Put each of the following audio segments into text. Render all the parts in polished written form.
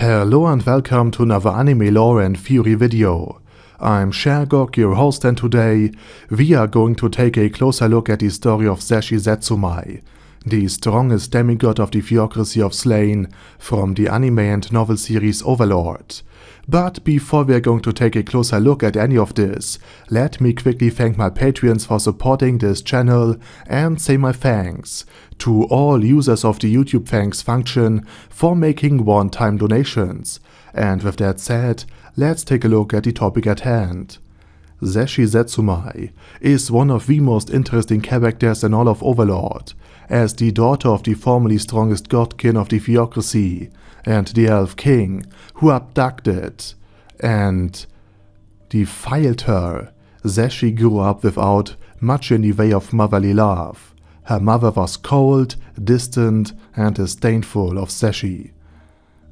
Hello and welcome to another anime lore and theory video. I'm Shergok, your host, and today we are going to take a closer look at the story of Zesshi Zetsumei, the strongest demigod of the theocracy of Slain from the anime and novel series Overlord. But before we are going to take a closer look at any of this, let me quickly thank my Patreons for supporting this channel and say my thanks to all users of the YouTube thanks function for making one-time donations. And with that said, let's take a look at the topic at hand. Zesshi Zetsumei is one of the most interesting characters in all of Overlord, as the daughter of the formerly strongest godkin of the theocracy and the elf king who abducted and defiled her. Zesshi grew up without much in the way of motherly love. Her mother was cold, distant, and disdainful of Zesshi,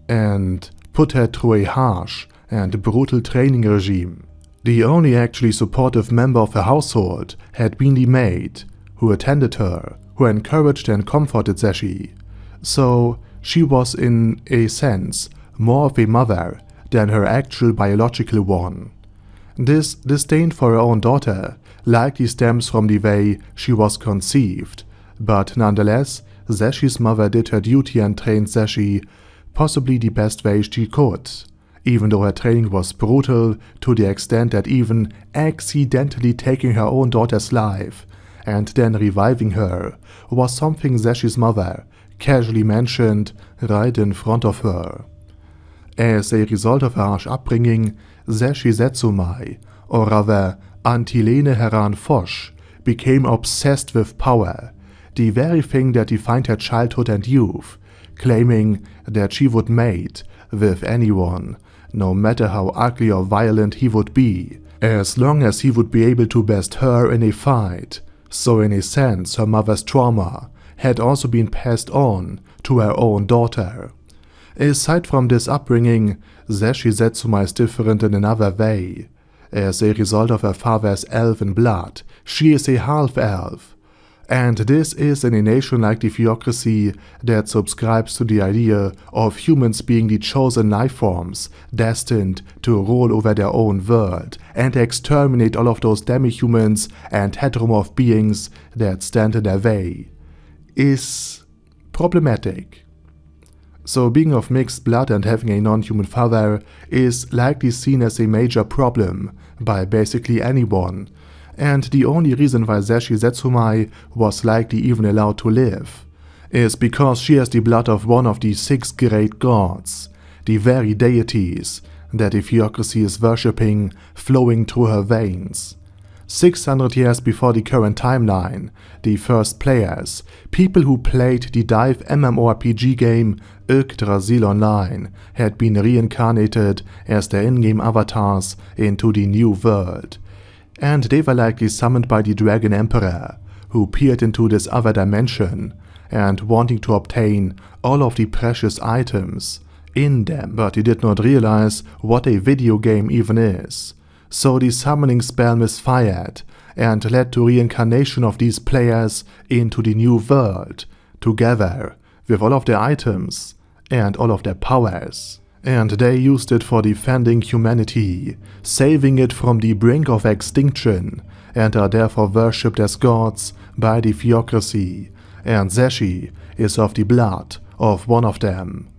and put her through a harsh and brutal training regime. The only actually supportive member of her household had been the maid, who attended her, who encouraged and comforted Zesshi. So she was in a sense more of a mother than her actual biological one. This disdain for her own daughter likely stems from the way she was conceived, but nonetheless, Zeshi's mother did her duty and trained Zesshi possibly the best way she could, even though her training was brutal to the extent that even accidentally taking her own daughter's life and then reviving her was something Zeshi's mother casually mentioned right in front of her. As a result of her harsh upbringing, Zesshi Zetsumei, or rather Antilene Heran Foch, became obsessed with power, the very thing that defined her childhood and youth, claiming that she would mate with anyone, no matter how ugly or violent he would be, as long as he would be able to best her in a fight. So in a sense, her mother's trauma had also been passed on to her own daughter. Aside from this upbringing, Zesshi Zetsumei is different in another way. As a result of her father's elven blood, she is a half-elf. And this is in a nation like the theocracy that subscribes to the idea of humans being the chosen life forms destined to rule over their own world and exterminate all of those demi-humans and heteromorph beings that stand in their way, is problematic. So being of mixed blood and having a non-human father is likely seen as a major problem by basically anyone, and the only reason why Zesshi Zetsumei was likely even allowed to live is because she has the blood of one of the 6 great gods, the very deities that the theocracy is worshipping, flowing through her veins. 600 years before the current timeline, the first players, people who played the dive MMORPG game Yggdrasil Online, had been reincarnated as their in-game avatars into the new world. And they were likely summoned by the Dragon Emperor, who peered into this other dimension and wanting to obtain all of the precious items in them, but he did not realize what a video game even is. So the summoning spell misfired and led to reincarnation of these players into the new world, together with all of their items and all of their powers. And they used it for defending humanity, saving it from the brink of extinction, and are therefore worshipped as gods by the theocracy, and Zesshi is of the blood of one of them.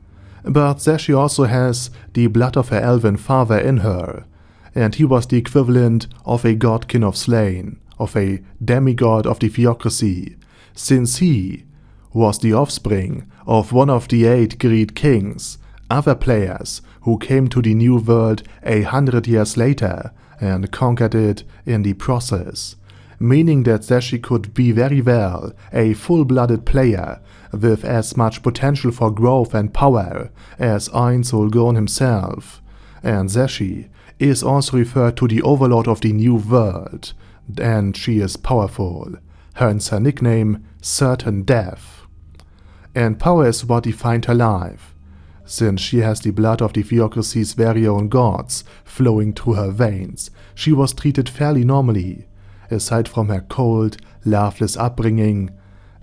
But Zesshi also has the blood of her elven father in her, and he was the equivalent of a godkin of Slain, of a demigod of the theocracy, since he was the offspring of one of the 8 great kings, other players who came to the new world 100 years later and conquered it in the process, meaning that Zesshi could be very well a full-blooded player with as much potential for growth and power as Einzulgon himself. And Zesshi is also referred to the overlord of the new world, and she is powerful, hence her nickname Certain Death. And power is what defined her life, since she has the blood of the theocracy's very own gods flowing through her veins. She was treated fairly normally, aside from her cold, loveless upbringing,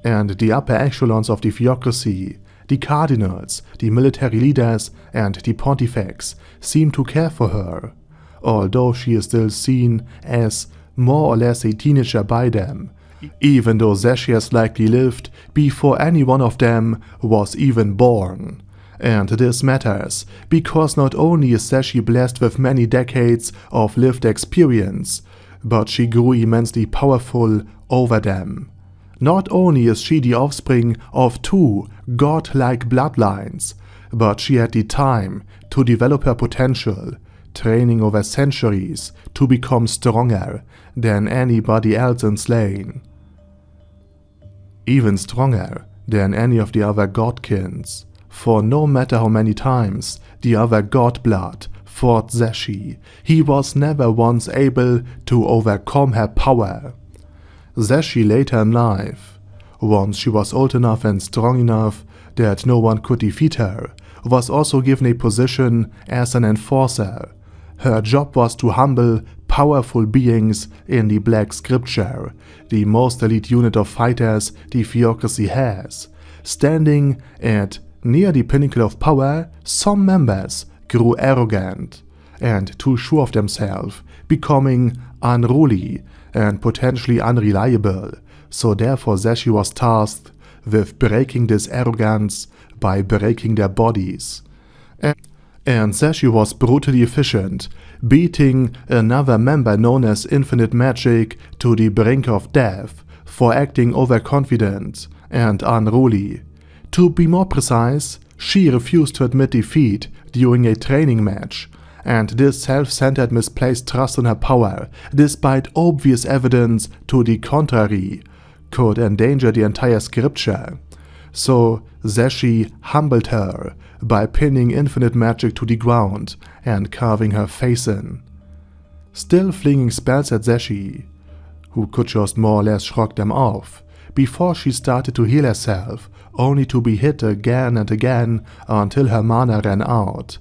and the upper echelons of the theocracy the cardinals, the military leaders, and the pontifex seem to care for her, although she is still seen as more or less a teenager by them, even though Zesshi has likely lived before any one of them was even born. And this matters, because not only is Zesshi blessed with many decades of lived experience, but she grew immensely powerful over them. Not only is she the offspring of two godlike bloodlines, but she had the time to develop her potential, training over centuries to become stronger than anybody else in Slain. Even stronger than any of the other godkins. For no matter how many times the other godblood fought Zesshi, he was never once able to overcome her power. Zesshi later in life, once she was old enough and strong enough that no one could defeat her, was also given a position as an enforcer. Her job was to humble powerful beings in the Black Scripture, the most elite unit of fighters the Theocracy has. Standing at near the pinnacle of power, some members grew arrogant and too sure of themselves, becoming unruly and potentially unreliable, so therefore Zesshi was tasked with breaking this arrogance by breaking their bodies. And Zesshi was brutally efficient, beating another member known as Infinite Magic to the brink of death for acting overconfident and unruly. To be more precise, she refused to admit defeat during a training match, and this self-centered misplaced trust in her power, despite obvious evidence to the contrary, could endanger the entire scripture. So Zesshi humbled her by pinning Infinite Magic to the ground and carving her face in. Still flinging spells at Zesshi, who could just more or less shrug them off, before she started to heal herself, only to be hit again and again until her mana ran out.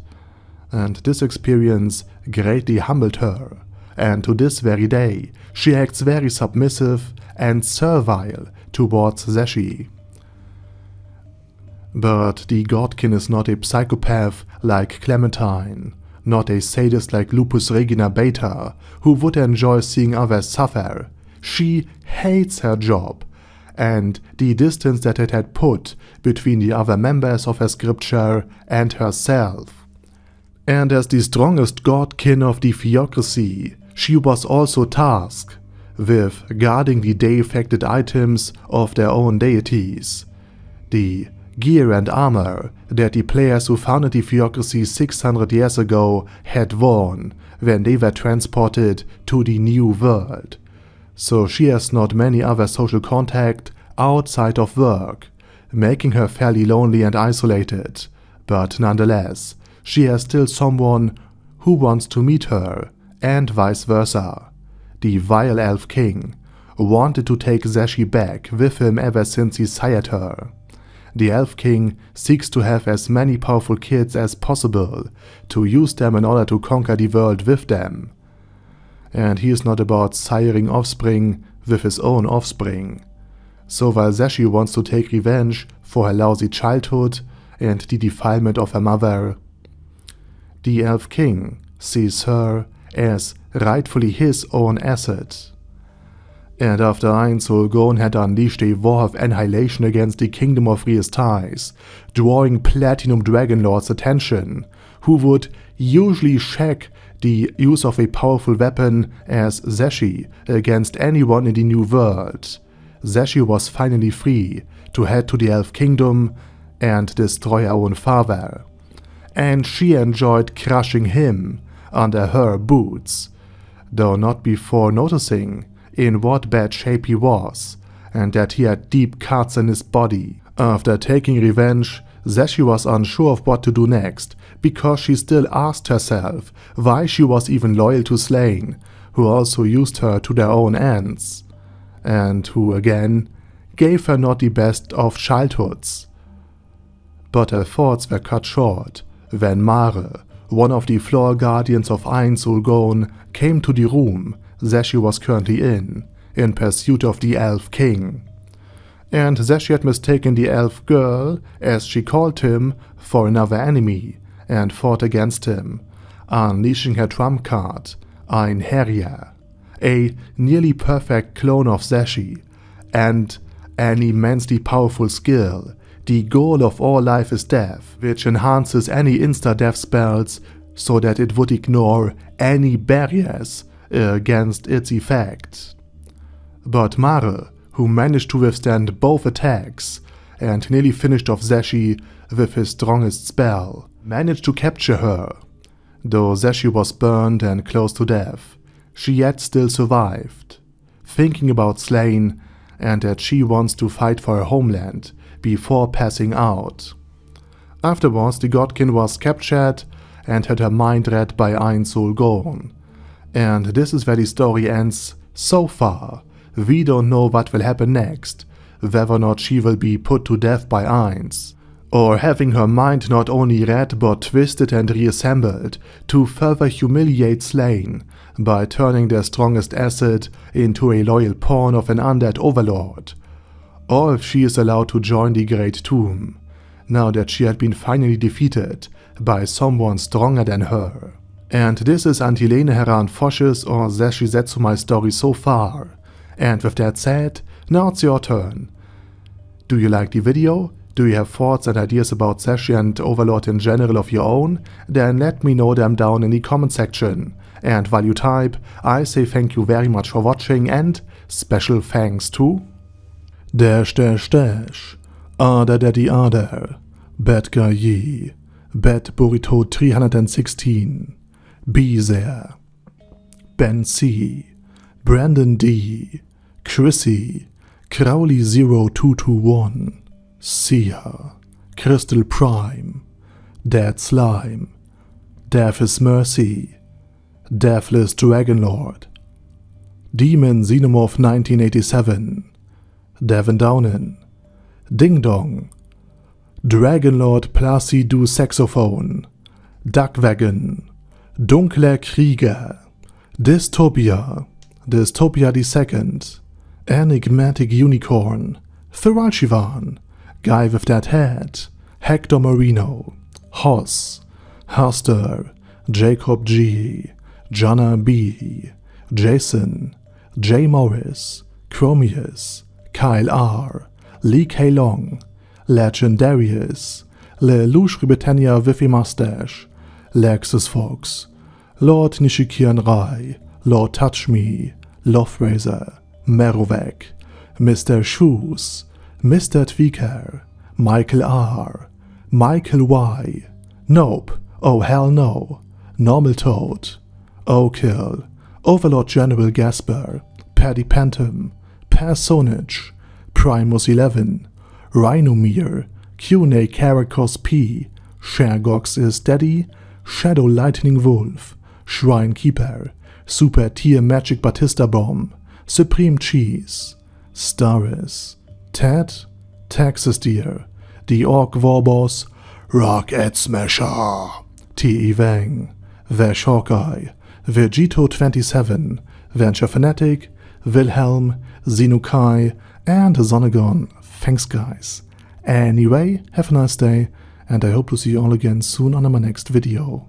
And this experience greatly humbled her, and to this very day she acts very submissive and servile towards Zesshi. But the Godkin is not a psychopath like Clementine, not a sadist like Lupus Regina Beta, who would enjoy seeing others suffer. She hates her job, and the distance that it had put between the other members of her scripture and herself. And as the strongest godkin of the Theocracy, she was also tasked with guarding the day-affected items of their own deities, the gear and armor that the players who founded the Theocracy 600 years ago had worn when they were transported to the New World. So she has not many other social contact outside of work, making her fairly lonely and isolated, but nonetheless, she has still someone who wants to meet her, and vice versa. The vile Elf King wanted to take Zesshi back with him ever since he sired her. The Elf King seeks to have as many powerful kids as possible, to use them in order to conquer the world with them. And he is not about siring offspring with his own offspring. So while Zesshi wants to take revenge for her lousy childhood and the defilement of her mother, the Elf King sees her as rightfully his own asset. And after Ainsulgon had unleashed a war of annihilation against the Kingdom of Riestais, drawing Platinum Dragon Lord's attention, who would usually check the use of a powerful weapon as Zesshi against anyone in the New World, Zesshi was finally free to head to the Elf Kingdom and destroy her own father. And she enjoyed crushing him under her boots, though not before noticing in what bad shape he was, and that he had deep cuts in his body. After taking revenge, Zesshi was unsure of what to do next, because she still asked herself why she was even loyal to Slain, who also used her to their own ends, and who again gave her not the best of childhoods. But her thoughts were cut short when Mare, one of the floor guardians of Ainsulgon, came to the room Zesshi was currently in pursuit of the Elf King. and Zesshi had mistaken the elf girl, as she called him, for another enemy, and fought against him, unleashing her trump card, ein Hera, a nearly perfect clone of Zesshi, and an immensely powerful skill. The goal of all life is death, which enhances any insta-death spells so that it would ignore any barriers against its effect. But Mare, who managed to withstand both attacks and nearly finished off Zesshi with his strongest spell, managed to capture her. Though Zesshi was burned and close to death, she yet still survived, thinking about Slain and that she wants to fight for her homeland before passing out. Afterwards, the godkin was captured and had her mind read by Ein Soul Gorn. And this is where the story ends so far. We don't know what will happen next, whether or not she will be put to death by Eins, or having her mind not only read but twisted and reassembled to further humiliate Slain by turning their strongest asset into a loyal pawn of an undead overlord, or if she is allowed to join the Great Tomb, now that she had been finally defeated by someone stronger than her. And this is Antilene Hera and Fosh's or Zesshi Zetsumei's story so far. And with that said, now it's your turn. Do you like the video? Do you have thoughts and ideas about Zesshi and Overlord in general of your own? Then let me know them down in the comment section. And while you type, I say thank you very much for watching and special thanks to Ada Daddy Ada, Bad Guy Ye, Bad Burrito 316, Bezer, Ben C, Brandon D, Chrissy, Crowley 0221, Sia, Crystal Prime, Dead Slime, Death is Mercy, Deathless Dragonlord, Demon Xenomorph 1987, Devin Downen, Ding Dong, Dragonlord Plasi Du Saxophone, Duckwagon, Dunkler Krieger, Dystopia, Dystopia II, Enigmatic Unicorn, Thiralshivan, Guy with That Head, Hector Marino, Hoss, Huster, Jacob G, Jana B, Jason, J. Morris, Chromius, Kyle R, Lee K. Long, Legendarius, Lelouch Britannia with a Mustache, Lexus Fox, Lord Nishikian Rai, Lord Touch Me, Lothrazer, Merovec, Mr. Shoes, Mr. Tweaker, Michael R, Michael Y, Nope, Oh Hell No, Normal Toad, O'Kill, Overlord General Gasper, Paddy Pantum, Personage, Primus 11, Rhinomere, Q&A Caracos P, Shergox is Daddy, Shadow Lightning Wolf, Shrine Keeper, Super Tier Magic Batista Bomb, Supreme Cheese, Staris, Ted, Texas Deer, The Orc Warboss, Rocket Smasher, T.E. Wang, Vash Hawkeye, Vegito27, Venture Fanatic, Wilhelm, Xenukai, and Zonagon. Thanks guys. Anyway, have a nice day, and I hope to see you all again soon on my next video.